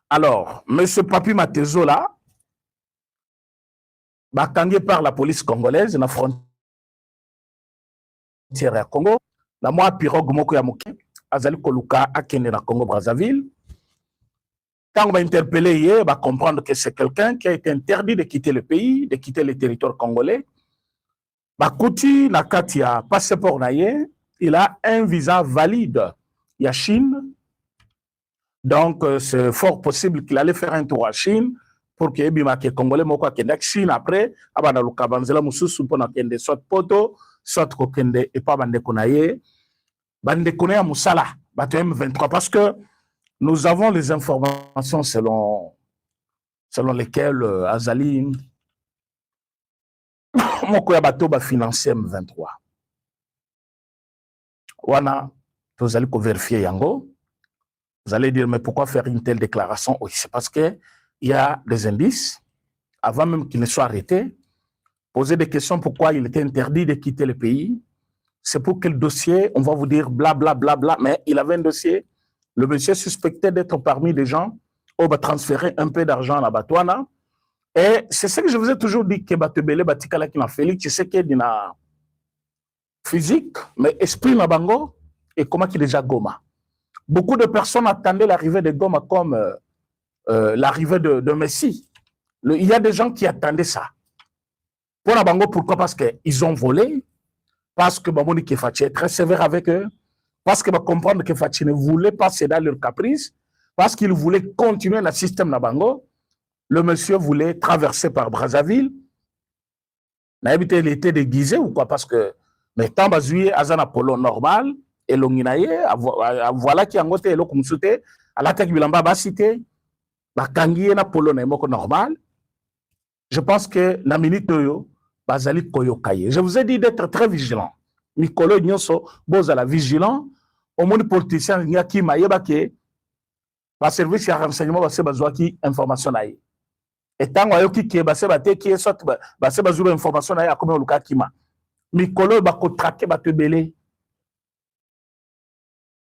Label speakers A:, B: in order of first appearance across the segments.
A: Alors, M. Papi Matezo, là, bakangé par la police congolaise, na frontière ya Congo, na moi pirogue moko ya moke, azali koluka akende na Congo Brazzaville. Quand on va interpeller hier, on va comprendre que c'est quelqu'un qui a été interdit de quitter le pays, de quitter le territoire congolais. Bakuti nakati ya passeport na ye, il a un visa valide. Il y a Chine. Donc, c'est fort possible qu'il allait faire un tour à Chine pour que les Congolais moko kende Chine après, abana luka banzela mususu pona kende soit poto, soit kokende et pas bande konaye, bande konaye musala, bato M23 parce que nous avons les informations selon lesquelles Azali moko ya bato ba financer M23. Wana, vous allez vérifier yango. Vous allez dire, mais pourquoi faire une telle déclaration? Oui, c'est parce qu'il y a des indices, avant même qu'il ne soit arrêté, poser des questions pourquoi il était interdit de quitter le pays. C'est pour quel dossier, on va vous dire blablabla, bla, bla, bla, mais il avait un dossier. Le monsieur suspectait d'être parmi des gens où va transférer un peu d'argent à la Batouana. Et c'est ce que je vous ai toujours dit, que Batebele, Batikala, qui n'a fait, tu sais qu'il y a physique, mais esprit na bango, et comment qu'il est déjà Goma. Beaucoup de personnes attendaient l'arrivée de Goma comme l'arrivée de Messi. Il y a des gens qui attendaient ça. Pour la Bango, pourquoi? Parce qu'ils ont volé, parce que Bamoni Kefachi est très sévère avec eux, parce que comprendre que Kefachi ne voulait pas céder à leur caprice, parce qu'il voulait continuer le système Nabango. Le monsieur voulait traverser par Brazzaville. Il était déguisé ou quoi? Parce que, mais tant que Azana Polo normal, et l'onginaye, voilà qui a ngoté, et l'okumsute, à la tête bilamba basité, bakangiye na polo na moko normal. Je pense que la minute yo, bazali koyokaye. Je vous ai dit d'être très vigilant. Mikolo nyonso, boza la vigilant, au monde politicien, n'y a qui maïeba ke, ba service ya renseignement, ba se bazwa ki information na ye. Et tant que yoki ke, ba se bate ki, soit ba se bazwa information na ye, a comme on luka kima. Mikolo ba ko traquer, ba te belé.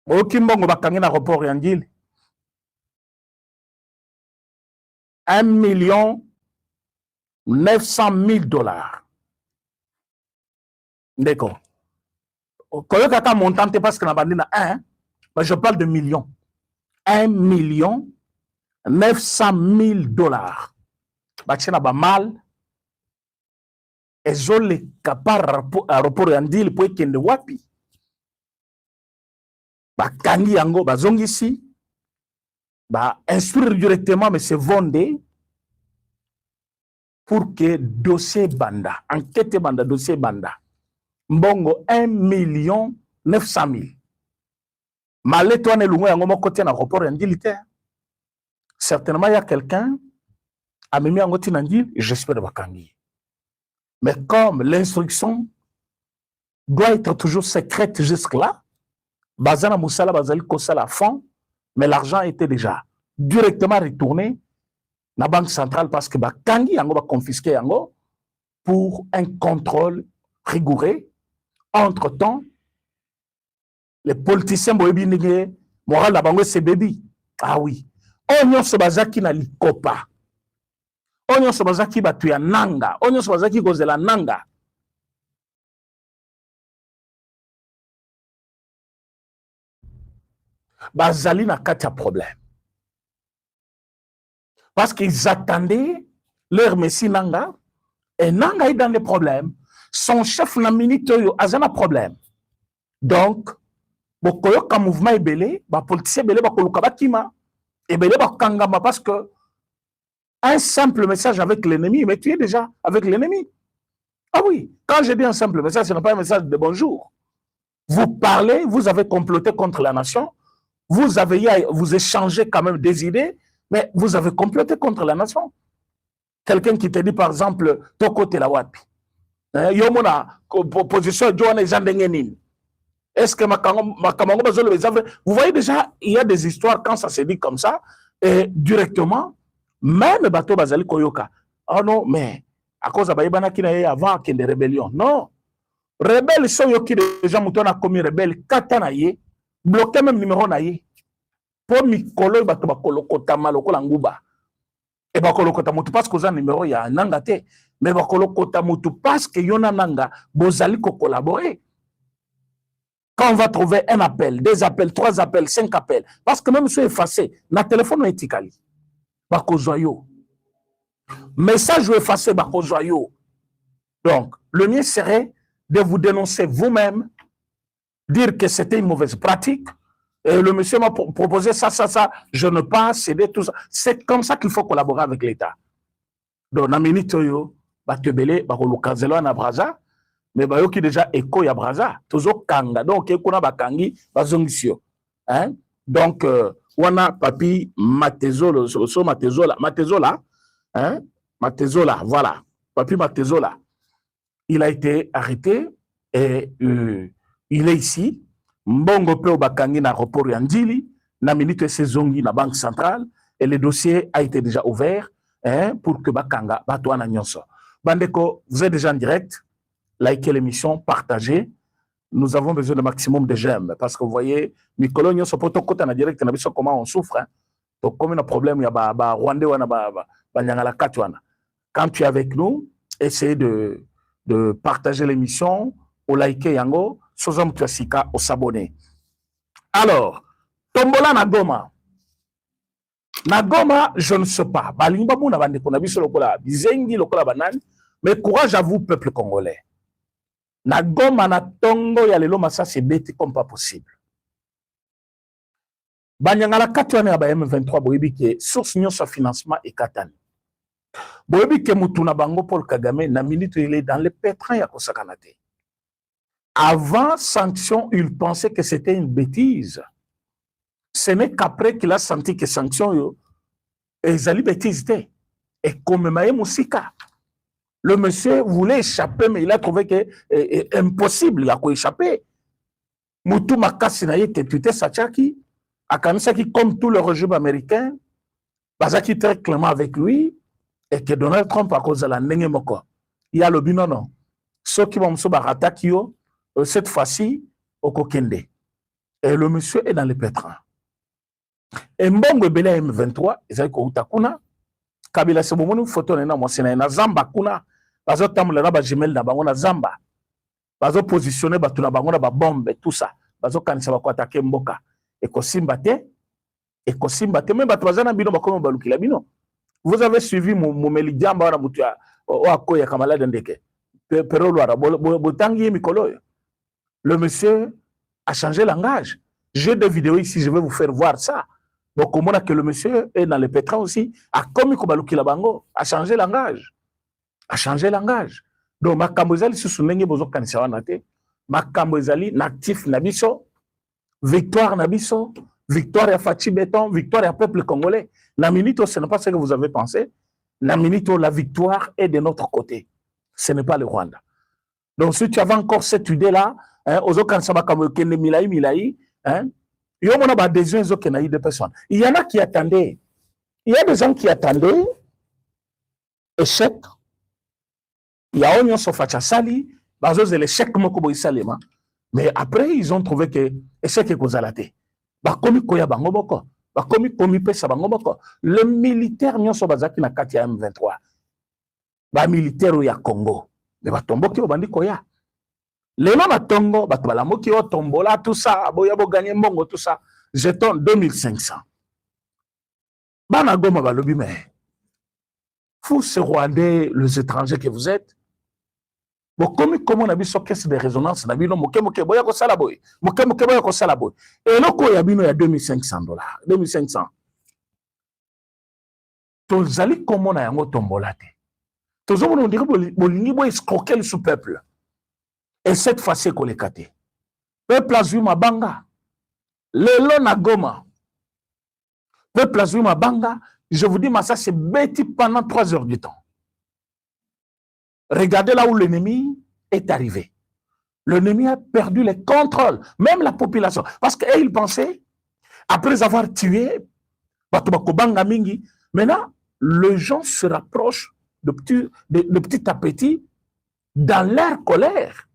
A: Okimbongo bakangi na report yangil 1,900,000 $. D'accord. Koyokaka montante parce que na bandi na 1, mais je parle de millions. 1,900,000 $. Bachena ba mal. Ezole kapar report yangil po kende wapi. Bakangi yango bazongisi ba instruire directement mais c'est vendé pour que dossier banda enquête banda dossier banda mbongo 1,900,000 $. Maleto ane lungo yango moko tia na report yandilitaire. Certainement il y a quelqu'un a mis yango tina ndil, j'espère bakangi. Mais comme l'instruction doit être toujours secrète jusque-là, Bazana Moussala Bazali Kosala fond, mais l'argent était déjà directement retourné dans la banque centrale parce que Bakangi yango va confisquer yango pour un contrôle rigoureux. Entre-temps, les politiciens boyebinige moral la bango c'est baby. Ah oui. Onyo Sebazaki na likopa. Onyo Sebazaki batu ya nanga. Onyo Sebazaki kozela nanga. Bazali na kati ya problème. Parce qu'ils attendaient leur messie Nanga, et Nanga est dans les problèmes. Son chef na minute a un problème. Donc, bokoyoka mouvement ebele, ba politicien ebele ba koluka bakima, ebele ba kangama parce que un simple message avec l'ennemi, mais tu es déjà avec l'ennemi. Ah oui, quand je dis un simple message, ce n'est pas un message de bonjour. Vous parlez, vous avez comploté contre la nation, vous échangez quand même des idées, mais vous avez comploté contre la nation. Quelqu'un qui te dit, par exemple, Toko Telawapi, Yomona, position Joana Zandengenin. Est-ce que vous voyez déjà, il y a des histoires quand ça se dit comme ça, et directement, même Bato Bazali Koyoka. Oh non, mais à cause de Baïbana qui n'a avant qu'il y ait des rébellions. Non. Rebelles sont yoki déjà, Mouton a commis rebelle, Katanaye, bloqué même numéro naïe. pour mikolo bato bakolokota maloko nguba. Et bakolokota mutu parce que za numéro ya nanga te. Mais bakolokota mutu parce que yona nanga bozali ko collaborer. Quand on va trouver un appel, 2 appels, 3 appels, 5 appels, parce que même si effacé, na téléphone etikali. Bakozoyo. Message effacé bakozoyo. Donc, le mieux serait de vous dénoncer vous-même, dire que c'était une mauvaise pratique. Et le monsieur m'a proposé ça, je ne pas céder tout ça. C'est comme ça qu'il faut collaborer avec l'État. Donc, na minute yo, batebele, bakolokazelo na braza, mais bayo qui déjà écho ya braza, toujours kanga. Donc, ekona bakangi, bazongisio. Hein? Donc, wana papi Matezola, so Matezola, hein? Matezola, voilà. Papi Matezola. Il a été arrêté et il est ici. Mbongo pe bakangi na aéroport Yandili, na minute sezongi na banque centrale, et le dossier a été déjà ouvert hein, pour que bakanga batouana nyonso. Bandeko, vous êtes déjà en direct, likez l'émission, partagez. Nous avons besoin de maximum de j'aime parce que vous voyez, Mikolo nyonso poto kota na direct na biso comment on souffre hein. Donc comme un problème ya ba Rwandais wana ba nyangala katwana. Quand tu es avec nous, essayez de partager l'émission, au liker yango, sozam tuasika, au s'abonner. Alors, tombola na Goma. Na Goma, je ne sais pas. Balimba mou na bande kona biso lokola, bizengi lokola banane, mais courage à vous, peuple congolais. Na Goma na tongo ya lelo masa c'est bête comme pas possible. Banyangala katwane ya ba M23 boyebi ke source nyonso financement et katane. Boyebi ke mutuna bango Paul Kagame na minute il est dans le pétrin ya kosakanate. Avant sanction, il pensait que c'était une bêtise. Ce n'est qu'après qu'il a senti que sanction, ils allaient bêtise. Et comme Maï Moussika, le monsieur voulait échapper, mais il a trouvé que impossible, il a quoi échapper. Moutou Makasinaye était tué Sachaki, Akanisaki, comme tout le régime américain, Bazaki très clément avec lui, et que Donald Trump, à cause de la Nengemoko, il y a le binono. Ceux qui vont se battre, cette fois-ci, au Kokende. Et le monsieur est dans le pétrin. Et Mbongo Bela M23, ils ont dit Kuna, Kabila Sebomonu, photo na mwasena na Zamba Kuna, bazo tamula na ba jemel na bango na Zamba. Bazo positionner batu na bango na ba bombe tout ça. Bazo kanisa ba ko attaquer Mboka. Et ko simbate, même batu bazana bino bakomo balukila bino. Vous avez suivi mon Melidiamba na mutu ya o akoya Kamala Ndeke. Pero Loara botangi mikolo. Le monsieur a changé langage. J'ai des vidéos ici, je vais vous faire voir ça. Donc, comment que le monsieur est dans le pétrin aussi, a commis Kobaluki Labango, a changé langage. A changé langage. Donc, ma Kambozali se souvient bozo kanisiwanate, ma Kambozali natif nabiso, victoire nabiso, victoire à Fachi Béton, victoire à peuple congolais. La minute, ce n'est pas ce que vous avez pensé. La minute, la victoire est de notre côté. Ce n'est pas le Rwanda. Donc, si tu avais encore cette idée-là, hein, il y a des personnes. Il y en a qui attendaient. Il y a des gens qui attendaient échec. Il y a des gens qui sali, l'échec mais après, ils ont trouvé que l'échec est causalité. Le militaire n'y a na Katia M23. Le militaire au Congo. Mais batomboki obandi koya. Lelo na tongo batbalamoki o tombola tout ça, boya bo gagner mbongo tout ça. Jeton 2500. Bana goma balobi mais vous ces Rwandais, les étrangers que vous êtes. Bon comment on a vu sur caisse de résonance na bino moke boya ko sala boy. Moke boya ko sala boy. Et loko ya bino ya $2500. 2500. Tozali comment na yango tombola te. Toujours on dirait bolingi boy escroquer le sous-peuple. Et cette fois-ci, qu'on les kate. Peuple azui mabanga. Lelo na Goma. Peuple azui mabanga. Je vous dis, mais ça, c'est bêti pendant 3 heures du temps. Regardez là où l'ennemi est arrivé. L'ennemi a perdu les contrôles. Même la population. Parce qu'il pensait, après avoir tué, maintenant, les gens se rapprochent de petit à petit dans leur colère.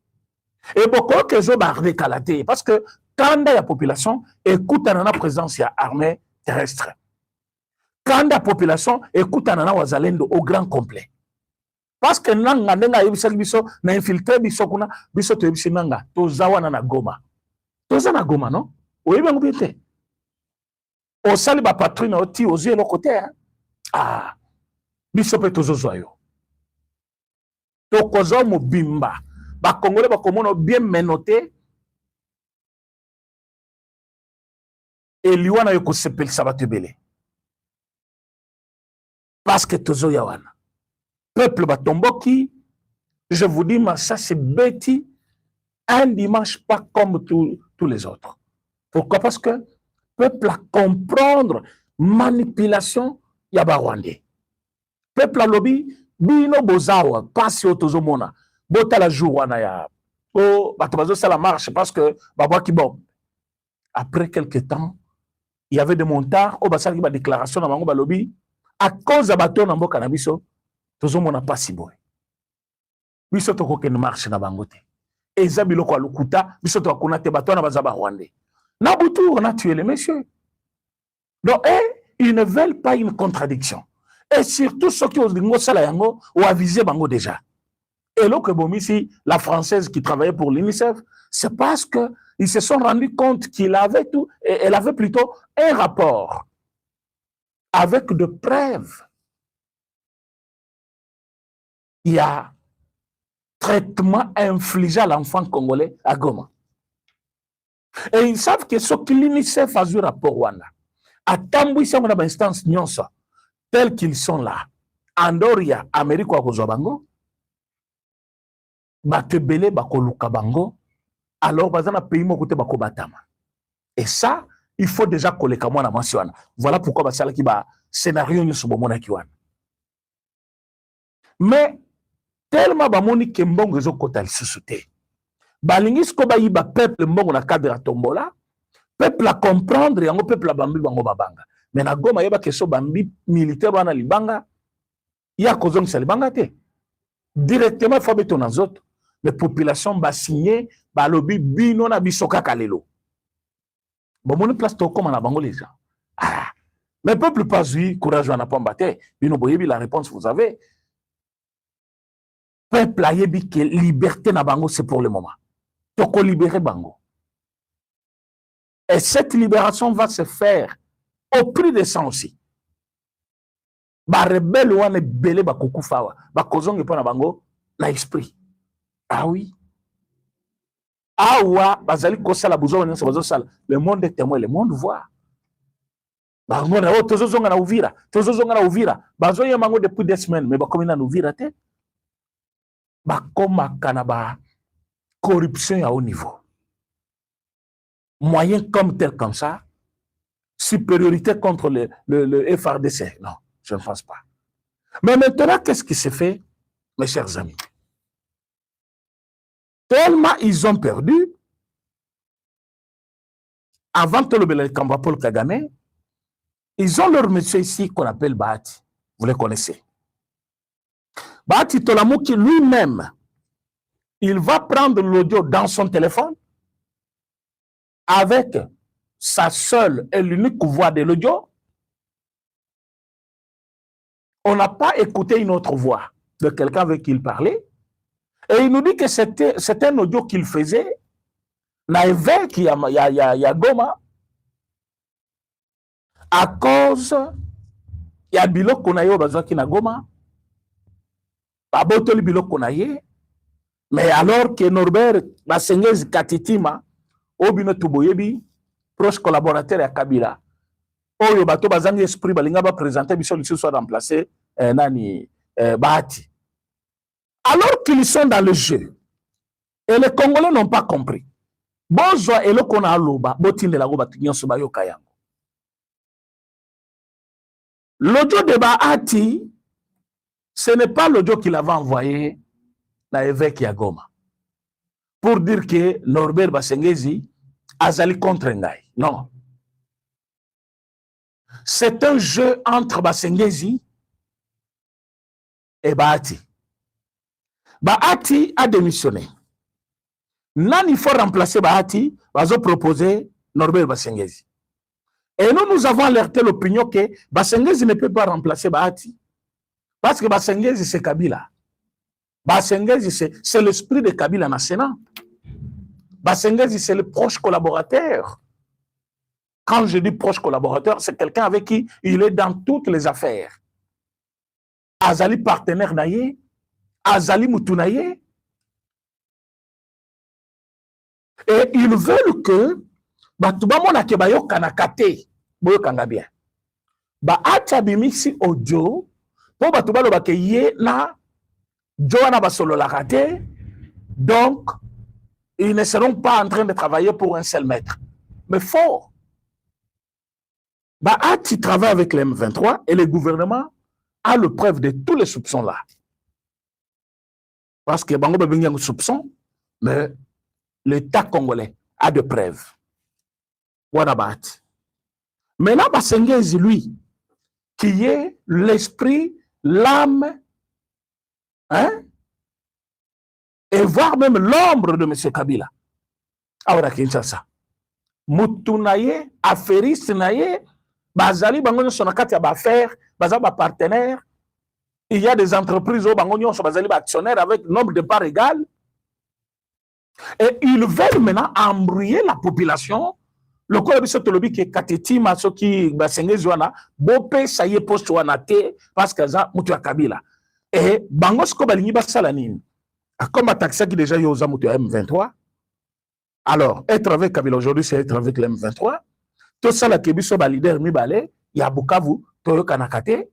A: Et beaucoup que je barre calaté parce que quand la population écoute la présence de l'armée terrestre, quand la population écoute la wazalendo au grand complet. Parce que nanga ndenga yebisaki biso na infiltré biso kuna biso to yebisi nanga tozawana na Goma. Toza na Goma non? Oyebi ngo biete. O sali ba patrouille na oti ozu le côté hein. Ah. Biso pe tozozwa yo. To kozo mobimba. Ba Congolais ba komono bien menotté. Et liwana yo ko sepel sabatu belé. Parce que tozo yawana. Peuple batomboki, je vous dis, mais ça c'est bêti, un dimanche pas comme tous les autres. Pourquoi? Parce que peuple à comprendre manipulation yaba rwandais. Peuple à lobby, bino bozawa, passe au tozomona, bota la jourwana ya, oh, batobazo ça la marche parce que babwa ki bon. Après quelques temps, il y avait des montards, oh basali ki ba déclaration na bango ba lobby, à cause de bateau na mboka na biso. Tozomona pas si boy. Biso to kokene marche na bangote. Eza biloko alukuta, biso to akuna te bato na bazaba rwandais. Na butu on a tué les messieurs. Donc ils ne veulent pas une contradiction. Et surtout ceux qui ont sala yango ou avisé bango déjà. Et là que bomisi la française qui travaillait pour l'UNICEF, c'est parce que ils se sont rendus compte qu'il avait tout et elle avait plutôt un rapport avec de preuves. Il y a traitement infligé à l'enfant congolais à Goma. Et ils savent que ce que l'UNICEF a eu rapport Rwanda, à Tambouissa, on a une instance nyonsa, tels qu'ils sont là, Andoria, Amérique, Bango, Batebele, Bakoluka Bango, alors, bazana pays mokote bako batama. Et ça, il faut déjà coller comme on a mentionné. Voilà pourquoi basala ki ba scénario ni sobomona kiwana. Mais tellement bamoni ke mbongo ezo kota lisusuté. Balingis ko ba yiba peuple mbongo na cadre tombola, peuple a comprendre yango peuple a bambi bango babanga. Mais na Goma yeba keso bambi militaire wana libanga, ya kozong sa libanga te. Directement faut beto na zoto. Les populations ba signé ba lobi bino na bisoka kalelo. Bon mon place to comme na bango les gens. Ah. Mais peuple pas eu courage na pambate, bino boyebi la réponse vous avez. Peuple a yebi que liberté na bango c'est pour le moment. Toko libérer bango. Et cette libération va se faire au prix de sang aussi. Ba rebelle wane belé ba kukufawa, ba kozonge pona bango na esprit. Ah oui. Ah ouais, bazali kosala buzo nyonso bazo sala. Le monde est témoin, le monde voit. Ba ngona o tozozonga na Uvira, tozozonga na Uvira. Bazo yemango depuis des semaines, mais ba komina na Uvira te. Ba koma kana ba corruption à haut niveau. Moyen comme tel comme ça, supériorité contre le FRDC. Non, je ne pense pas. Mais maintenant, qu'est-ce qui s'est fait, mes chers amis? Tellement ils ont perdu, avant que le Kamba Paul Kagame, ils ont leur monsieur ici qu'on appelle Bahati. Vous les connaissez. Bahati Tolamou qui lui-même, il va prendre l'audio dans son téléphone avec sa seule et l'unique voix de l'audio. On n'a pas écouté une autre voix de quelqu'un avec qui il parlait. Et il nous dit que c'était un audio qu'il faisait na évêque ya Goma à cause ya biloko na yo bazaki na Goma babotoli biloko na ye. Mais alors que Norbert Basengezi Katitima obino tuboyebi proche collaborateur ya Kabila oyo bato bazangi esprit balinga ba présenter biso lisu soit remplacé nani Bahati. Alors qu'ils sont dans le jeu, et les Congolais n'ont pas compris. Bonjour, et le qu'on a l'oba, botine la roba, l'audio de Bahati, ce n'est pas l'audio qu'il avait envoyé à l'évêque Yagoma pour dire que Norbert Basengezi azali contre Ngai. Non. C'est un jeu entre Basengezi et Bahati. Bahati a démissionné. Nani faut remplacer Bahati, va proposer Norbert Basengezi. Et nous avons alerté l'opinion que Basengezi ne peut pas remplacer Bahati. Parce que Basengezi, c'est Kabila. Basengezi, c'est l'esprit de Kabila dans le Sénat. Basengezi, c'est le proche collaborateur. Quand je dis proche collaborateur, c'est quelqu'un avec qui il est dans toutes les affaires. Azali partenaire naye, Azali Moutunaye. Et ils veulent que Batubamona Kebayo Kanakate, Boyo Kangabien. Bahati bimisi audio, pour Batubalo Bakeye na Joana Basolo Lakate, donc ils ne seront pas en train de travailler pour un seul maître. Mais fort. Bahati travaille avec les M23 et le gouvernement a le preuve de tous les soupçons là. Parce que Bango Babingi a un soupçon, mais l'État congolais a de preuves. Voilà Bahati. Maintenant, Basengezi, lui, qui est l'esprit, l'âme, hein, et voire même l'ombre de M. Kabila. Alors, Kinshasa. Moutunaye, affairiste naye, Bazali, Bangonyo Sonakati a affaire, Bazaba partenaire. Il y a des entreprises où Bangonyo sont Bazali actionnaires avec nombre de parts égales. Et ils veulent maintenant embrouiller la population. Le quoi est lobby qui est Kateti, Masoki, Basengezi wana, Bope, ça y est, poste wana te, parce que ça, Moutua Kabila. Et Bangosko Balingi Basalanine. Comme Ataxa qui déjà yosa Moutua M23. Alors, être avec Kabila aujourd'hui, c'est être avec l'M23. Tout ça, la Kebiso, leader Mibale, il y a Bukavu, Toyo Kanakate.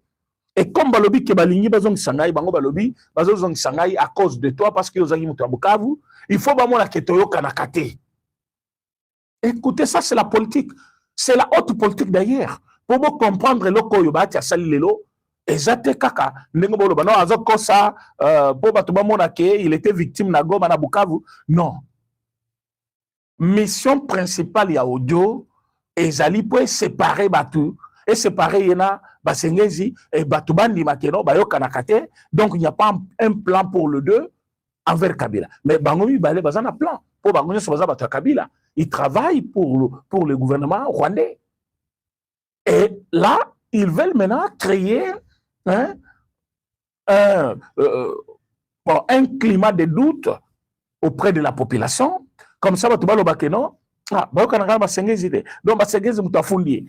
A: Et comme Balobi, Kebalingi, Bazong Sangai, Bango Balobi, Bazong Sangai, à cause de toi, parce que Yozagi Moutua Bukavu, il faut que tu Toyo Kanakate. Écoutez, ça, c'est la politique. C'est la haute politique d'ailleurs. Pour vous comprendre, le Koyoba, tu as sali lelo, et Zate Kaka, Nengo non, Azoko ça, pour Batouba Monake, il était victime na Goma na Bukavu. Non. Mission principale, il y a audio, et Zali peut séparer Batou, et séparer Yena, Basengezi, et Batoubandi Makeno, Bayo Kanakate. Donc, il n'y a pas un plan pour le deux envers Kabila. Mais Bangomi Balé, Bazan a plan. Pour Bangomi Sobaza Bata Kabila. Il travaille pour le gouvernement rwandais. Et là, ils veulent maintenant créer hein, un climat de doute auprès de la population. Comme ça, tu vas le bakeno. Ah, Bayokananga Basengezi. Donc, Basengezi Moutafundi.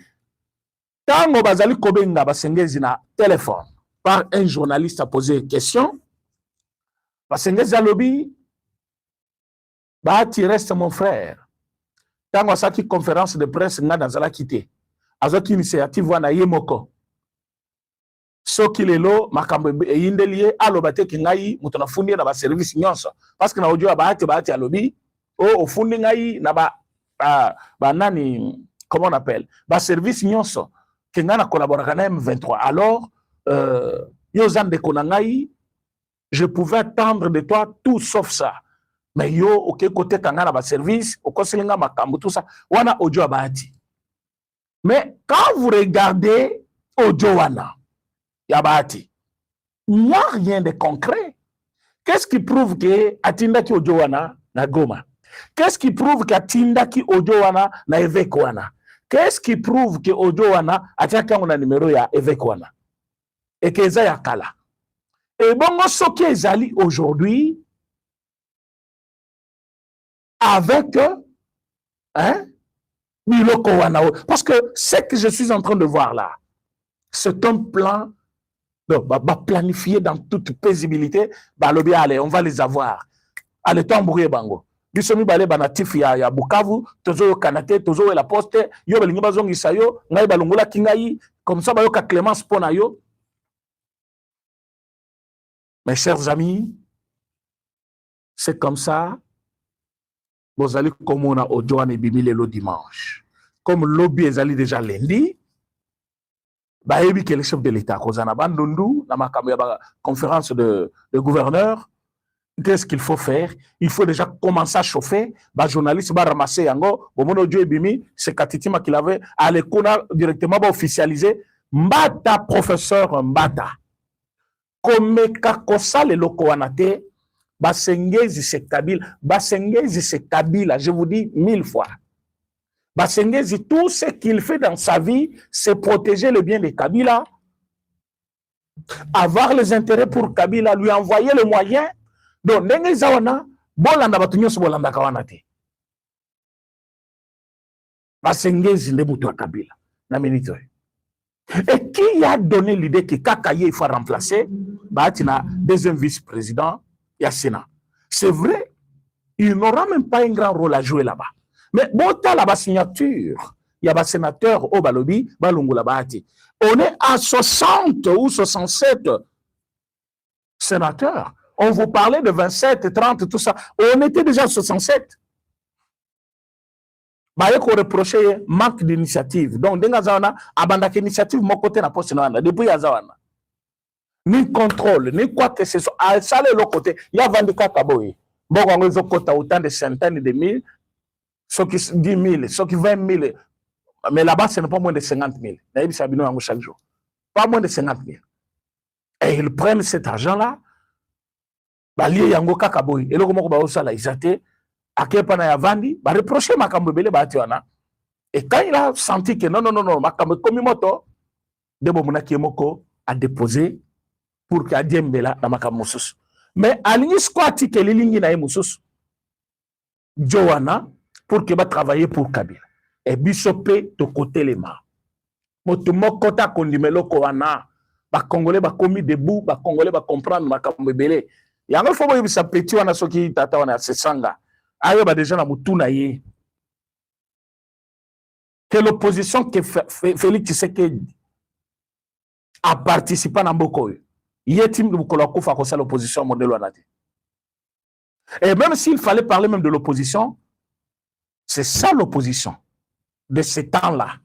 A: Tant Bazali Kobenga Basengezi na téléphone par un journaliste a posé une question. Basengezi a lobby. Tu restes mon frère. Tant que ça qui conférence de presse n'a dans la quitté. Azoki initiative wana yemoko. Soki lelo makambo yindelie alobate kingai mutona fundi na ba service nyonso parce que na audio Bahati alobi au fundi ngai na ba nani comment on appelle ba service nyonso kinga na collaborer na M23. Alors yo zande konangai je pouvais attendre de toi tout sauf ça. Mais yo, ok, côté kangana ba service, au conselinga makambo, tout ça, wana audio Bahati. Mais quand vous regardez audio wana, ya Bahati, il n'y a rien de concret. Qu'est-ce qui prouve que atinda ki audio wana na Goma? Qu'est-ce qui prouve que atinda ki audio wana na évêque wana? Qu'est-ce qui prouve que audio wana atinda na numéro ya évêque wana? Et que ça ya kala. Et bon, ce qui est allé aujourd'hui, avec hein, parce que ce que je suis en train de voir là, c'est un plan planifié dans toute paisibilité. Allez, on va les avoir. Allez, tambourir bango. Bisomi balé banatif ya Bukavu, tozo Kanate, tozo la poste, yo belingi bazongi sayo, ngai balongola kingai, comme ça bayo ka Clémence pona yo. Mes chers amis, c'est comme ça. Vous allez comme on a au Johan et Bimile le dimanche. Comme lobby est allé déjà lundi, bah et que le chef de l'État, Kozana Bandundu, dans ma conférence de gouverneurs, qu'est-ce qu'il faut faire? Il faut déjà commencer à chauffer. Bah journaliste va ramasser yango. Au moment où Dieu Bimi, c'est Katitima qui l'avait à l'école directement officialisé. Mbata professeur Mbata. Comme kakosa le loko wanate. Basengezi c'est Kabila. Basengezi c'est Kabila, je vous dis 1000 fois. Basengezi, tout ce qu'il fait dans sa vie, c'est protéger le bien de Kabila, avoir les intérêts pour Kabila, lui envoyer les moyens. Donc, ndenge zawana, bolanda batu nyonso bolanda kawana te. Basengezi nde mutu wa Kabila. Na minute. Et qui a donné l'idée que Kakaye il faut remplacer Batina, deuxième vice-président, il y a Sénat. C'est vrai, il n'aura même pas un grand rôle à jouer là-bas. Mais bon, tu as la signature, il y a des sénateurs au Balobi, Balungula Bahati. On est à 60 ou 67 sénateurs. On vous parlait de 27, 30, tout ça. On était déjà à 67. Bah, il faut reprocher manque d'initiative. Donc, Dengazawana, abandonne l'initiative, mon côté n'a pas de depuis Yazawana. Ni contrôle, ni quoi que ce soit. À ça, l'autre côté, il y a 24 kaboui. Bon, on a autant de centaines de mille, ceux qui 10 000, ceux qui 20 000. Mais là-bas, ce n'est pas moins de 50 000. Chaque jour. Pas moins de 50 000. Et ils prennent cet argent-là, bah, lié yango kakaboui. Et le comment on va ça là, ils étaient. Et quand il a senti que non, Komimoto, Debo a déposé pour qu'il y ait Djembela dans Makamosus. Mais à l'Inisquati, que l'Ilingi na Moussous, Johanna, pour qu'il va travailler pour Kabila. Et Bishopé, de côté les mains. Motumokota Kondimelo Koana, ba Congolais ba commis debout, ba Congolais ba comprendre Makambele. Il y a un fois où il s'appelle Wana Soki Tata Wana Sesanga. Ayo ba déjà na mutuna ye que l'opposition que Félix Tshisekedi a participé dans Mboko yetim bukolo kufa ko ça l'opposition modèle wanati. Et même s'il fallait parler même de l'opposition, c'est ça l'opposition de ce temps-là.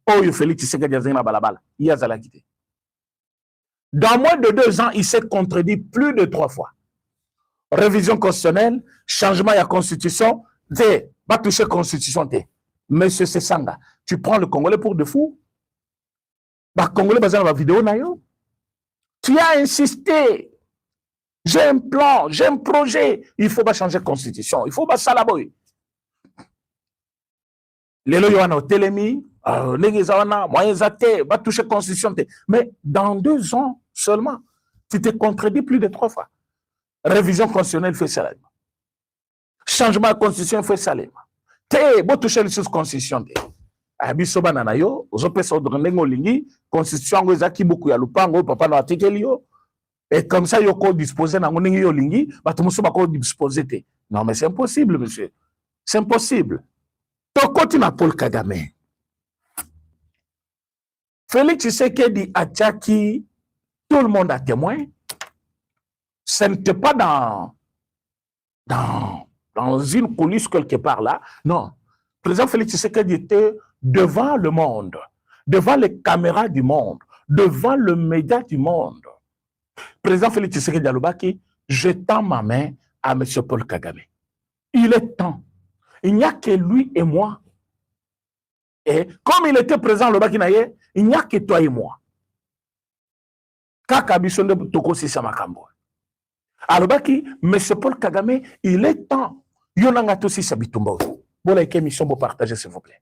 A: Oh Félix Tshisekedi azina balabala yazala quitté. Dans moins de 2 ans, il s'est contredit plus de 3 fois. Révision constitutionnelle, changement de la constitution, va toucher la constitution. Monsieur Sesanga, tu prends le Congolais pour de fou. Le Congolais, dans la vidéo, tu as insisté. J'ai un plan, j'ai un projet. Il faut pas changer la constitution. Il faut pas ça là-bas. Les lois ont télémi, moyens athées, va toucher la constitution. Mais dans 2 ans seulement, tu t'es contredit plus de 3 fois. Révision constitutionnelle fait ça. Changement de constitution fait ça. Te, bo toucher les choses constitution. Abiso banana yo, ozope so drengo lingi, constitution ngo ezaki beaucoup ya lupango, papa no article yo. Et comme ça yo ko disposer na ngoningi yo lingi, bato muso ba ko disposer te. Non mais c'est impossible monsieur. C'est impossible. To continue Paul Kagame. Félix Tshisekedi Atchaki, tout le monde a témoin. Ce n'était pas dans une coulisse quelque part là. Non. Le président Félix Tshisekedi était devant le monde, devant les caméras du monde, devant le média du monde. Le président Félix Tshisekedi Alobaki, je tends ma main à M. Paul Kagame. Il est temps. Il n'y a que lui et moi. Et comme il était présent à Alobaki Naye, il n'y a que toi et moi. Kakabisonde Tokosi Samakambo. Alobaki, M. Paul Kagame, il est temps. Yonanga tosi sabitumba. Bola ike mission pour partager, s'il vous plaît.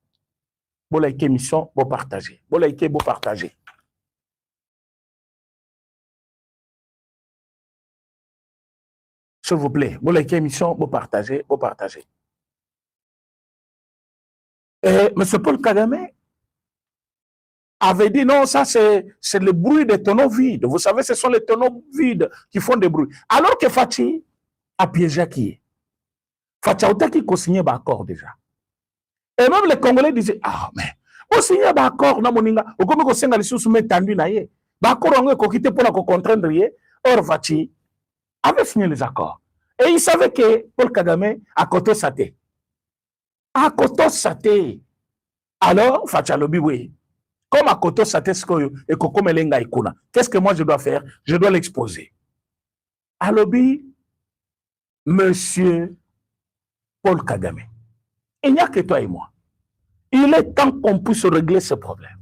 A: Bola ike mission pour partager. Bola ike pour partager. S'il vous plaît. Bola ike mission pour partager, pour partager. Et M. Paul Kagame avait dit non, ça c'est le bruit des tonneaux vides. Vous savez, ce sont les tonneaux vides qui font des bruits. Alors que Fachi a piégé qui? Fachi a qui co-signé l'accord déjà. Et même les Congolais disaient, ah mais, on signe l'accord, non moninga, ou comme on signe les sous-soumis tendus naïe. L'accord on a quitté pour la contraindre. Or Fachi avait signé les accords. Et il savait que Paul Kagame a coté sa tête. A coté sa tête. Alors Fachi a lobby, oui. Comme à Koto Sateskoyo et Koko Melenga Ikuna, qu'est-ce que moi je dois faire? Je dois l'exposer. À lobby, Monsieur Paul Kagame, il n'y a que toi et moi. Il est temps qu'on puisse régler ce problème.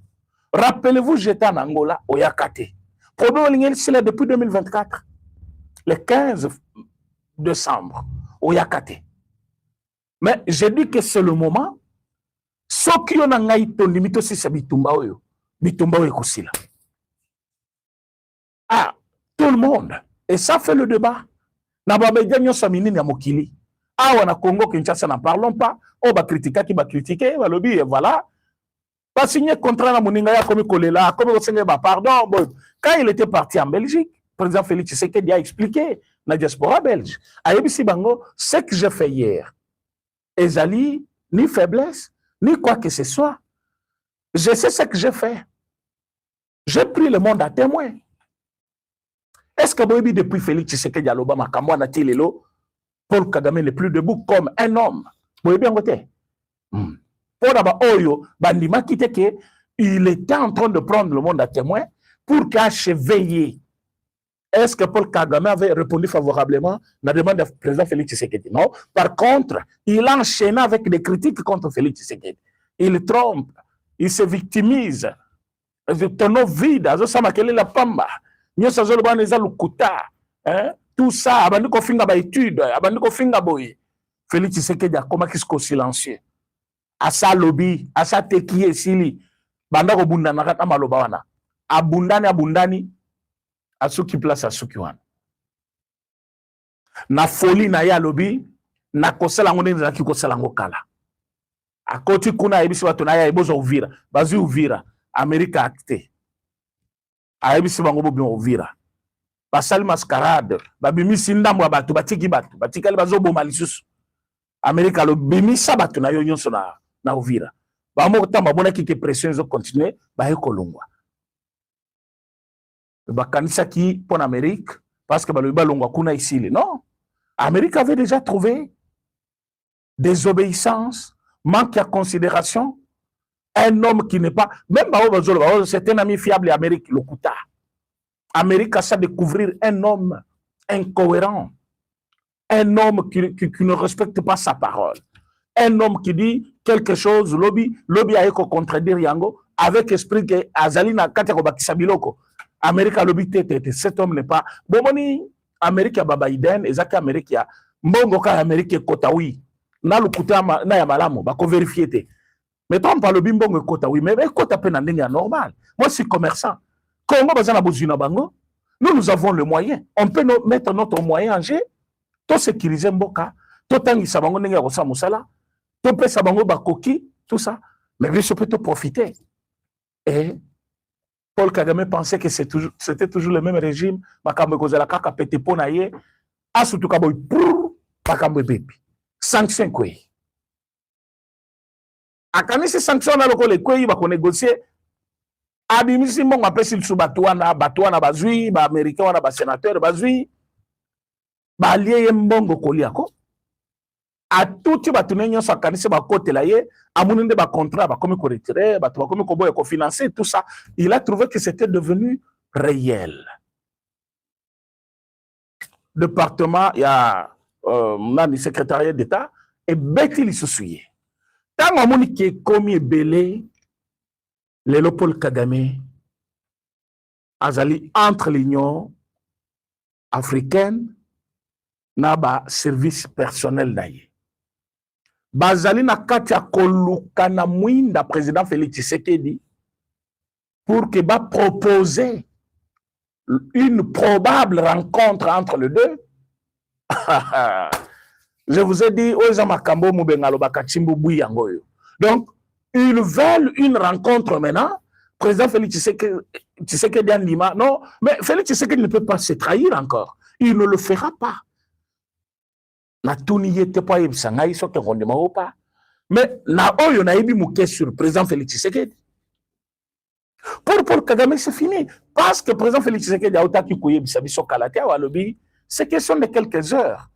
A: Rappelez-vous, j'étais en Angola, au Yakate. Problème c'est là depuis 2024. Le 15 décembre, au Yakate. Mais j'ai dit que c'est le moment. Ce qui ont ngai tondi mito si c'est bitumba oyo kosila. Ah, tout le monde. Et ça fait le débat. Na ba media nyosa minini ya mokili. Ah, on a Congo Kinshasa n'en parlons pas. On va critiquer qui va critiquer, va lobby et voilà. Pas signer contrat na moninga ya comme kolela, comme on ba pardon. Bon, quand il était parti en Belgique, le président Félix Tshisekedi a expliqué la diaspora belge. Ayebisi bango, ce que j'ai fait hier, ezali ni faiblesse, ni quoi que ce soit. Je sais ce que j'ai fait. J'ai pris le monde à témoin. Est-ce que Boebi, depuis Félix Tshisekedi Aloba Makamwa Natilelo, Paul Kagame n'est plus debout comme un homme? Boebi en côté. Pour d'abord, Oyo, Bandima Kiteke, il était en train de prendre le monde à témoin pour qu'acheveiller. Est-ce que Paul Kagame avait répondu favorablement à la demande du président Félix Tshisekedi? Non. Par contre, il a enchaîné avec des critiques contre Félix Tshisekedi. Il trompe, il se victimise. Tonneau vide, quelle est la pamba? Tout ça, abandi ko finga ba étude, abandi ko finga boy. Félix Tshisekedi a comment qu'il se silencieux. Asa lobby, asa tekiye sili. Banda ko bunda na kata maloba wana. Abundani asuki place asuki wana. Na folie na ya lobby, na kosala ngone na ki kosala ngokala. Akoti kuna ebisi watu na ya ebozo Uvira, bazu Uvira, Amerika acte. Ayebisi bango bo bien Uvira. Basali mascarade, babimisi ndambo ya batu, batiki batu, batikali bazo boma lisusu. Amerika lo bimisa batu na yo nyonso na Uvira. Ba mo tamba bona ki pression zo continuer, ba ekolongwa. Ba kanisa ki pour Amérique parce que ba lo balongwa kuna ici. Non. Amérique avait déjà trouvé désobéissance, manque de considération. Un homme qui n'est pas, même c'est un ami fiable Amérique, le Kouta. Amérique a ça découvrir un homme incohérent, un homme qui ne respecte pas sa parole, un homme qui dit quelque chose, lobby a éco contredire Yango, avec esprit que Azalina Katia Bakisabiloko. Amérique a lobby tête, cet homme n'est pas. Bomoni, Amérique a Babaïden, Ezaki Amérique a Mbongo ka Amérique Kotawi. Na le Kouta na Yamalamo, bako vérifier. Mettons par le bimbongo kota, oui, mais kota pe na ndenge normal. Moi, je suis commerçant. Congo bazana bozuna bango, nous avons le moyen. On peut mettre notre moyen en jeu, to sécuriser mboka, to tangisa bango ndenge ko sa musala, to pesa bango bakoki, tout ça. Mais bien sûr, peut te profiter. Et Paul Kagame pensait que c'était toujours le même régime. Makambo kozala kaka pete pona ye, asutu kaboy pour makambo bebi. Sanction quoi. Akanisi sanction na loko le kwei ba ko négocier abimisi mbongo apesi lisu bato wana bazwi ba américain wana ba sénateur bazwi ba allié ye mbongo koliako atuti bato nyonso akanisi bakotela ye amuni nde ba contrat ba komi ko retirer bato ba komi ko boya ko financer tout ça. Il a trouvé que c'était devenu réel. Département il y a nani secrétariat d'État et beti lisusuye. Tant amoni ke komi belé le Paul Kagame azali entre l'Union africaine na ba service personnel naye. Bazali na kati ya koluka na mwinda président Félix Tshisekedi pour que ba proposer une probable rencontre entre les deux. Je vous ai dit, donc, ils veulent une rencontre maintenant. Président Félix Tshisekedi en Lima. Non, mais Félix Tshisekedi ne peut pas se trahir encore. Il ne le fera pas. Mais na oyo na ibi mouké sur le président Félix Tshisekedi. Pour Paul Kagame, c'est fini. Parce que le président Félix Tshisekedi a otaki kouye bisabiso kalate wa lobi, c'est question de quelques heures.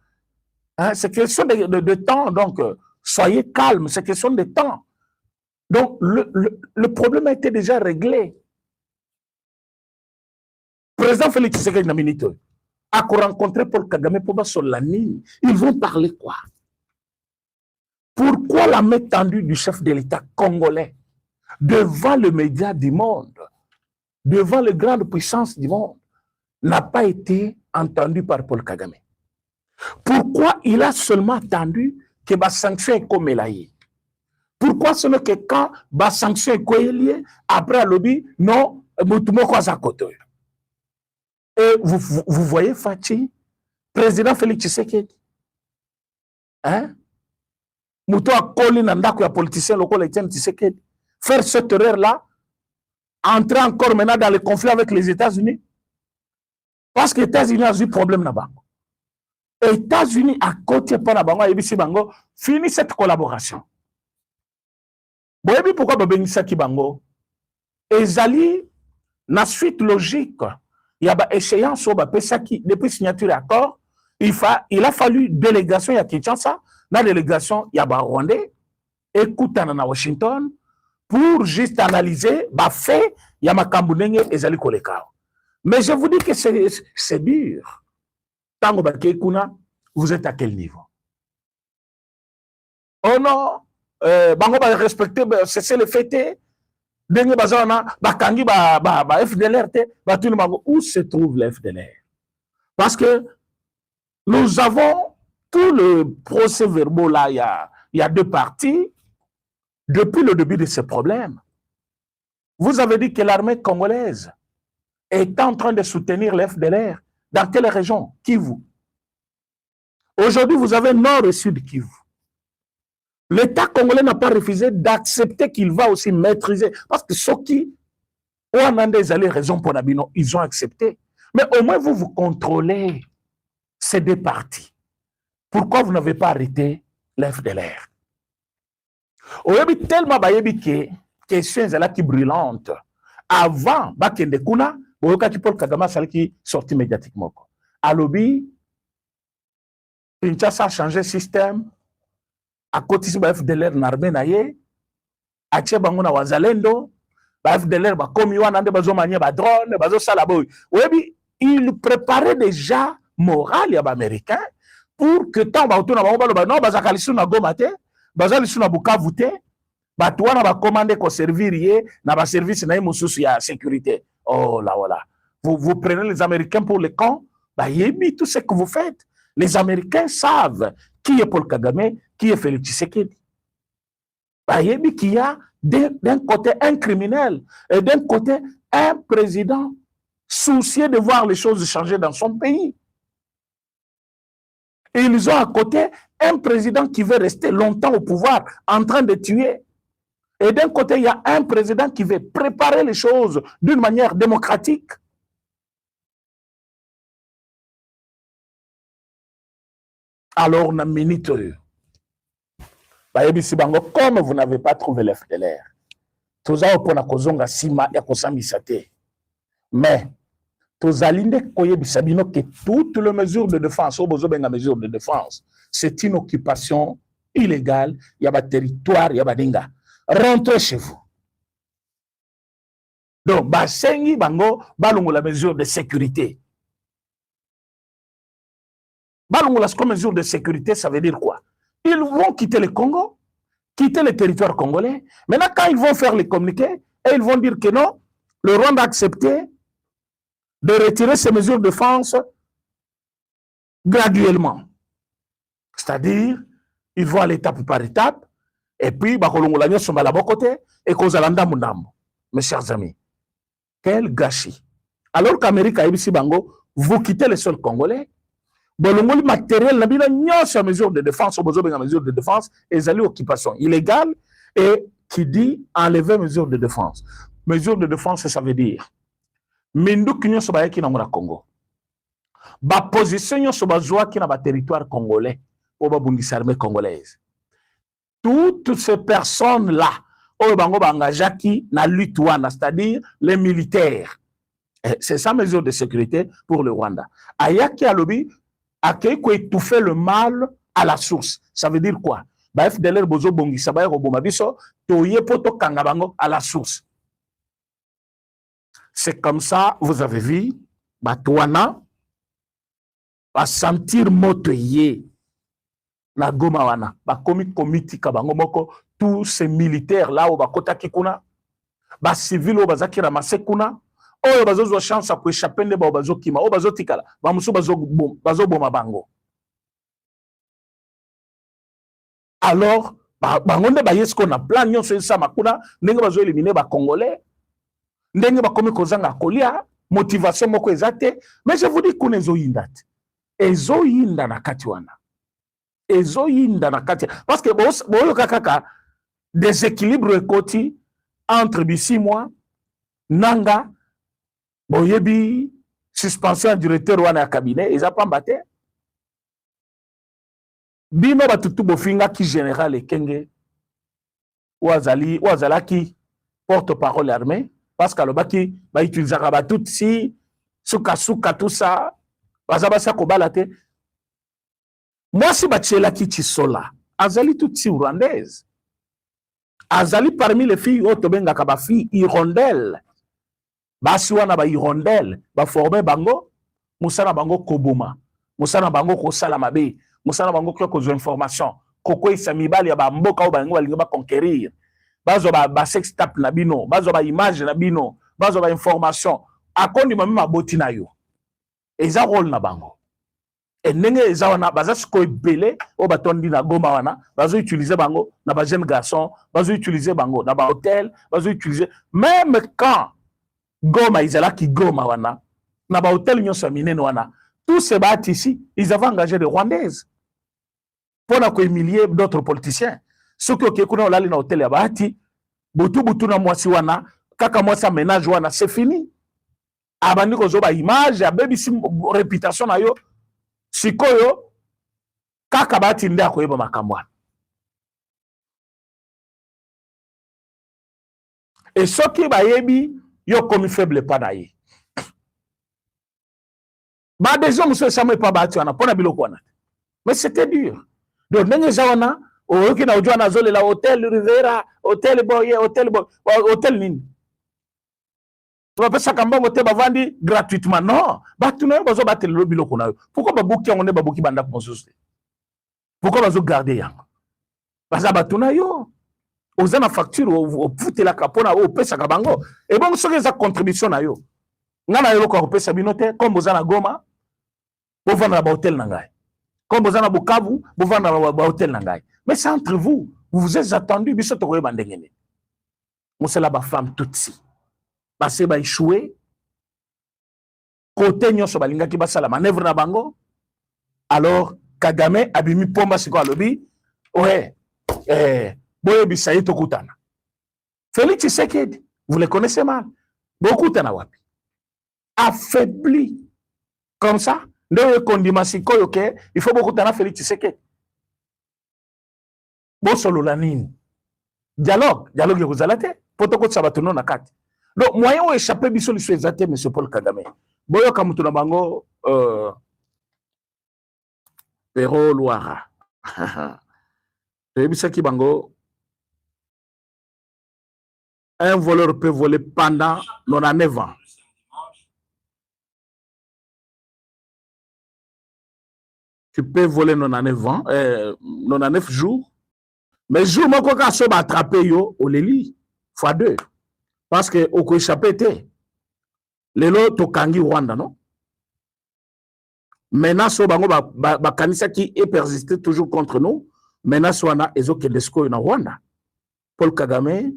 A: Hein, c'est question de temps, donc soyez calme, c'est question de temps. Donc le problème a été déjà réglé. Président Félix Tshisekedi n'a minute a rencontré Paul Kagame pour Solanine. Ils vont parler quoi? Pourquoi la main tendue du chef de l'État congolais devant le média du monde, devant les grandes puissances du monde, n'a pas été entendue par Paul Kagame? Pourquoi il a seulement attendu que la sanction est comme elle a eu? Pourquoi ce n'est que quand la sanction est comme elle est, après le lobby, non, et vous voyez Fachi, président Félix Tshisekedi, hein? Moutou a collé dans le politicien local Etienne Tshisekedi. Faire cette erreur-là, entrer encore maintenant dans le conflit avec les États-Unis, parce que les États-Unis ont eu problème là-bas. Les États-Unis, à côté de la et Bango, finit cette collaboration. Vous voyez pourquoi Babengisa Bango? Ezali, la suite logique, il y a une échéance depuis signature d'accord, il a fallu délégation à Kinshasa, la délégation il y a Rwandais, écoute à Washington, pour juste analyser, fait, il y a Makambunenge et Zali Kolekao. Mais je vous dis que c'est dur. Tango Bakekuna, vous êtes à quel niveau? Oh non, Bango va respecter, c'est le fêté. Dengue Bazana, Bakangi, FDLR, où se trouve le FDLR? Parce que nous avons tout le procès-verbal là, il y a deux parties. Depuis le début de ce problème, vous avez dit que l'armée congolaise est en train de soutenir le FDLR. Dans quelle région? Kivu. Aujourd'hui, vous avez nord et sud Kivu. L'État congolais n'a pas refusé d'accepter qu'il va aussi maîtriser. Parce que ceux qui ont des raisons pour Nabino, ils ont accepté. Mais au moins, vous contrôlez ces deux parties. Pourquoi vous n'avez pas arrêté l'FDLR? Oyebi tellement bayebi que question est brûlante. Avant, bakende kuna, boyoka ki Paul Kagame salaki sorti médiatiquement. À lobby, Kinshasa a changé le système. À côté de FDLR n'armé naye, à Tchebango na wazalendo, FDLR ba komi wana nde bazo mania ba drone, bazo sala boy. Oyebi, il préparait déjà moral ya ba américain pour que tant ba autour na ba non bazakalisu na gomate. Bazali suna Bukavu te, batouana ba commandé ko servir yé na ba service na mususu ya sécurité. Oh là voilà. Vous prenez les Américains pour les cons, bah yébi tout ce que vous faites. Les Américains savent qui est Paul Kagame, qui est Félix Tshisekedi. Bah yébi qu'il y a d'un côté un criminel et d'un côté un président soucieux de voir les choses changer dans son pays. Et ils ont à côté un président qui veut rester longtemps au pouvoir, en train de tuer. Et d'un côté, il y a un président qui veut préparer les choses d'une manière démocratique. Alors, on a minute. Comme vous n'avez pas trouvé l'FDLR, tout ça, on a kozonga sima ya kosamisate. Mais, que toutes les mesures de défense, mesures de défense, c'est une occupation illégale, il y a un territoire, il y a dinga. Rentrez chez vous. Donc, basengi bango, balongo la mesure de sécurité. Balongo la mesure de sécurité, ça veut dire quoi? Ils vont quitter le Congo, quitter le territoire congolais. Maintenant, quand ils vont faire les communiqués, et ils vont dire que non, le Rwanda a accepté de retirer ces mesures de défense graduellement. C'est-à-dire, ils vont aller étape par étape, et puis, et mes chers amis, quel gâchis. Alors qu'Amérique a ici bango, vous quittez le sol congolais, le matériel n'a pas mesure de défense, mesure de défense, et ils allaient occupation illégale, et qui dit enlever mesure de défense. Mesure de défense, ça veut dire Mindu kinyo soba yaki na Congo. Ba position soba zoa ki na ba territoire congolais ou ba bundisa armée congolaise. Toutes ces personnes-là, au bango ba engagaki na lutte wana, c'est-à-dire les militaires. C'est ça mesure de sécurité pour le Rwanda. Ayaki alobi akei ko étouffer le mal à la source. Ça veut dire quoi? Ba FDLR bozo bongisa ba roboma biso toye poto kanga bango à la source. C'est comme ça, vous avez vu, Batouana va sentir motoyé. Na goma wana, ba komi komiti kabango moko, tous ces militaires là, au bakota kikuna, ba civil au bazaki ramase kuna, o bazo chance à échapper de bazo kima, o bazo tikala, ba musu bazo boma bango. Alors, bangonde ba yesko na plan nyonso esa makuna ndenge bazo éliminer ba congolais ndenge bakomi kozanga kolia motivation moko ezate. Mais je vous dis kuna ezoyinda te, ezoyinda na kati wana, ezoyinda na kati parce que boyoka kaka déséquilibre ekoti entre bisi mois nanga boyebi suspension du directeur wana ya cabinet eza pamba te. Bino batutu bofinga ki général Ekenge wazalaki porte-parole armée parce que alobaki ba utilisaka ba tout si suka tout ça bazabasa ko balate. Moi si batielaki Chisola azali tout si rwandaise, azali parmi les filles auto bengaka ba filles hirondelle, basi wana ba hirondelle ba former bango musana bango koboma, musana bango ko sala mabe, musana bango ko zo information koko isa mibali ya ba mboka o bango balinga ba conquérir, bazo ba sex tap na bino, bazo ba image na bino, bazo ba information akondi mami maboti na yo eza rôle na bango. Et ndenge eza wana baza siko ebele o batondi na Goma wana bazo utiliser bango na ba jeune garçon, bazo utiliser bango na ba hôtel, bazo utiliser même quand Goma izala ki Goma wana na ba hôtel nyonso minene wana, tous ces bâtis ici ils avaient engagé des Rwandaises pour na ko humilier d'autres politiciens. Ce que kuna olali na hôtel ya bâti butu na mwasi wana kaka mwasi ménage wana c'est fini. Abandi ko zo ba image ya baby sim réputation na yo sikoyo kaka bati nde akoyeba makambo wana. Et soki bayebi yo komi faible pa na ye ba des hommes so samwe pa bati wana pona biloko wana. Mais c'était dur. Donc ndenge za wana oyoki na ujwa na zole la hôtel Rivera, hôtel boye, hôtel nini tu vas pas kambongo te bavandi gratuitement. Non, batu na yo bazo batela lo biloko na yo. Pourquoi babuki yango ne babuki banda ko mosusu? Pourquoi bazo garder yango? Baza batu na yo oza na facture o putela kapona o pesa ka bango et bon soki eza contribution na yo ngana yo ko pesa bino te comme oza na Goma bo vendre na ba hôtel na ngai, comme oza na Bukavu bo vendre na ba hôtel na ngai. Mais c'est entre vous, vous vous êtes attendu biso to ko bandengene musela ba femme tutsi base ba échoué côté nyonso balingaki basala manœuvre na bango. Alors Kagame abimi pomba siko alobi ouais boye bisayi tokutana. Félix Tshisekedi vous le connaissez mal, bokutana wapi affaibli comme ça ndewe kondima sikoyo ke il faut bokutana Félix Tshisekedi bosolola nini dialogue ekozala te potokotisa bato no na kati. Donc moyen o échapper biso liso ezate monsieur Paul Kagame boyoka mutu na bango Pero Loira toyebisaki bango un voleur peut voler pendant 99 ans. Tu peux voler 99 ans, 99 jours. Mais jour moko ka so ba attraper yo oleli fois 2 parce que oko échapper te. Lelo to kangi Rwanda non? Maintenant so bango ba kanisa qui est persisté toujours contre nous. Maintenant so na ezoke desko na Rwanda. Paul Kagame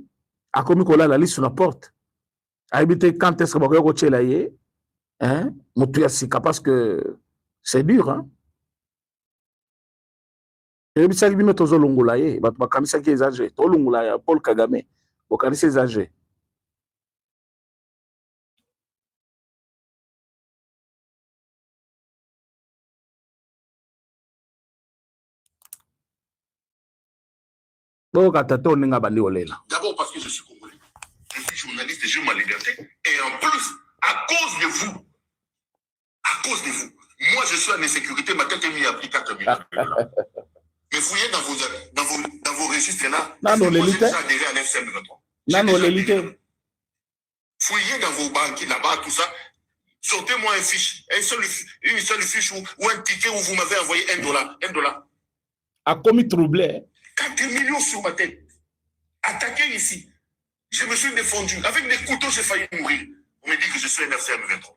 A: a commis kola la liste sur la porte. A habité quand est-ce que ba ko tchela ye hein? Mutu ya sika parce que c'est dur hein. Et puis ça qui met aux olongula ye bato bakanisa ki exagé to olongula ya Paul Kagame bokanisa exagé. D'abord
B: parce que je suis congolais, je suis journaliste et j'ai ma liberté. Et en plus, à cause de vous, moi je suis en insécurité, ma tête est mise à prix 4 millions. Mais fouillez dans vos registres là,
A: non,
B: j'ai adhéré à l'FCM23. Fouillez dans vos banques là-bas, tout ça. Sortez-moi une seule fiche ou un ticket où vous m'avez envoyé $1.
A: A commis troublé.
B: 4 millions sur ma tête. Attaqué ici. Je me suis défendu. Avec des couteaux, j'ai failli mourir. On me dit que je suis un FCM23.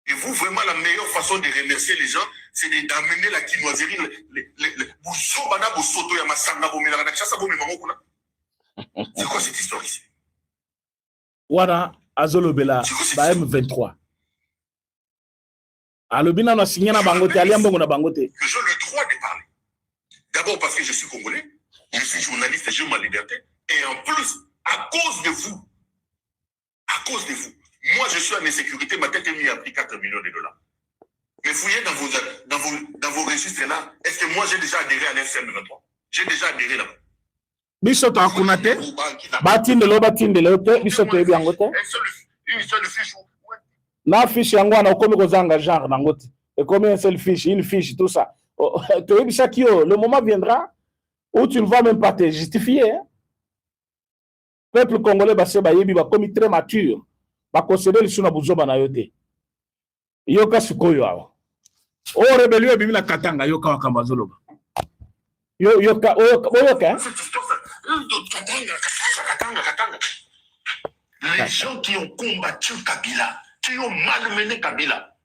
B: Et vous, vraiment, la meilleure façon de remercier les gens, c'est d'amener la quinoiserie, c'est quoi cette histoire ici?
A: Voilà, Azolobela, ba M23. Alobina na signé na bangote, aliambongo na bangote.
B: J'ai le droit de parler. D'abord parce que je suis congolais, je suis journaliste et j'ai ma liberté. Et en plus, à cause de vous, moi je suis en insécurité, ma tête est mise à prix 4 millions de dollars. Mais fouillez dans vos registres là, est-ce que moi j'ai déjà adhéré à l'FCM23? J'ai déjà adhéré là-bas.
A: Bisoto akunate, batindelo te, bisoto ebi angote.
B: Une seule fiche.
A: Na fiche yango na okomi kozanga genre nangote. Et combien une seule fiche, une fiche, tout ça. Le moment viendra où tu ne vas même pas te justifier. Hein? Peuple congolais basse bayebi ba komi très mature. Ba concéder le suna buzoba na yote. Yoka sikoyo awa. O rebellion ebimi na Katanga yoka wakambazoloba. Yoka.
B: Katanga. Les gens qui ont combattu Kabila, qui ont malmené Kabila,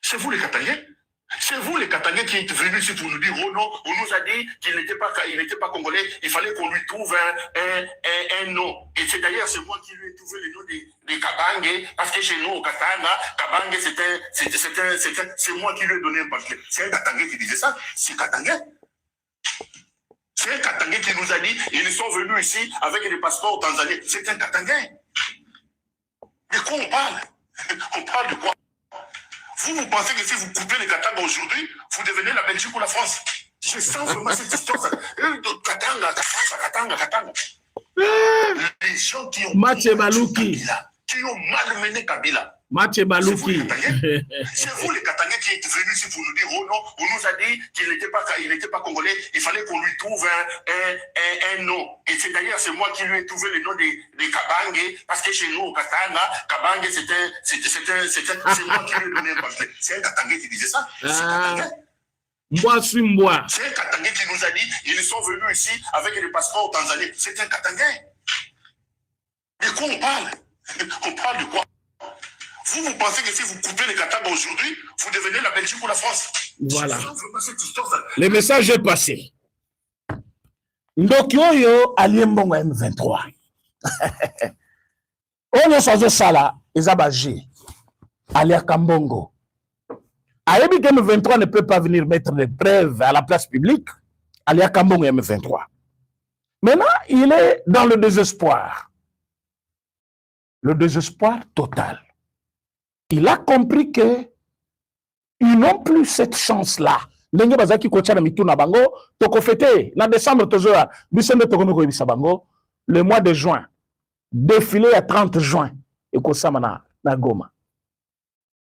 B: c'est vous les Katangais? C'est vous les Katangais qui êtes venus ici pour nous dire oh non, on nous a dit qu'il n'était pas congolais, il fallait qu'on lui trouve un nom. Et c'est d'ailleurs c'est moi qui lui ai trouvé le nom de Kabange, parce que chez nous au Katanga, Kabange c'est moi qui lui ai donné un papier. C'est un Katangais qui disait ça, c'est Katangais. C'est un Katangais qui nous a dit ils sont venus ici avec des passeports tanzaniens. C'est un Katangais. De quoi on parle? On parle de quoi? Vous pensez que si vous coupez les Katanga aujourd'hui, vous devenez la Belgique ou la France? Je sens vraiment cette histoire. Katanga. Les gens qui ont malmené Kabila.
A: C'est vous
B: les Katangais qui êtes venus ici pour nous dire oh non, on nous a dit qu'il n'était pas congolais, il fallait qu'on lui trouve un nom. Et c'est d'ailleurs c'est moi qui lui ai trouvé le nom de Kabange, parce que chez nous au Katanga, Kabange c'est moi qui lui ai donné un papier. C'est un Katangais qui disait ça. C'est Katangais. C'est un Katangais qui nous a dit ils sont venus ici avec des passeports tanzaniens. C'est un Katangais. De quoi on parle? On parle de quoi? Vous pensez que si vous coupez les Katanga aujourd'hui, vous devenez la Belgique ou la France?
A: Voilà. Le message est passé. Ndokioyo aliembongo M23. Oyo sozo sala ezabaji. Alia Kambongo. Ayebi que M23 ne peut pas venir mettre des preuves à la place publique. Alia Kambongo M23. Maintenant, il est dans le désespoir. Le désespoir total. Il a compris que ils n'ont plus cette chance-là. Ndenge bazaki kochana mituna bango, toko fete, na décembre tozoa, bisende tokono ko ibisa bango, le mois de juin, défilé à 30 juin, et kosama na Goma.